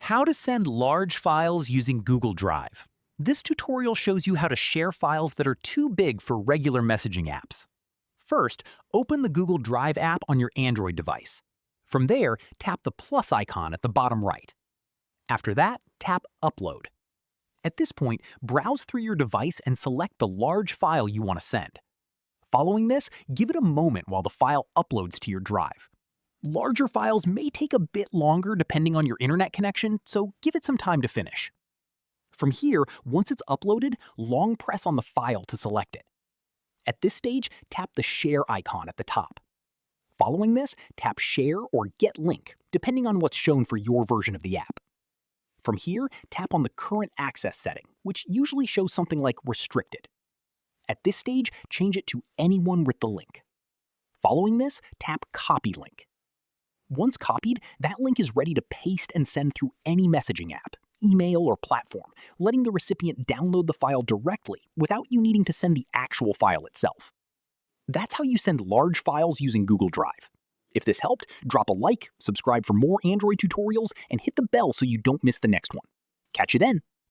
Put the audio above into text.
How to send large files using Google Drive. This tutorial shows you how to share files that are too big for regular messaging apps. First, open the Google Drive app on your Android device. From there, tap the plus icon at the bottom right. After that, tap Upload. At this point, browse through your device and select the large file you want to send. Following this, give it a moment while the file uploads to your drive. Larger files may take a bit longer depending on your internet connection, so give it some time to finish. From here, once it's uploaded, long press on the file to select it. At this stage, tap the Share icon at the top. Following this, tap Share or Get Link, depending on what's shown for your version of the app. From here, tap on the Current Access setting, which usually shows something like Restricted. At this stage, change it to Anyone with the link. Following this, tap Copy Link. Once copied, that link is ready to paste and send through any messaging app, email, or platform, letting the recipient download the file directly without you needing to send the actual file itself. That's how you send large files using Google Drive. If this helped, drop a like, subscribe for more Android tutorials, and hit the bell so you don't miss the next one. Catch you then!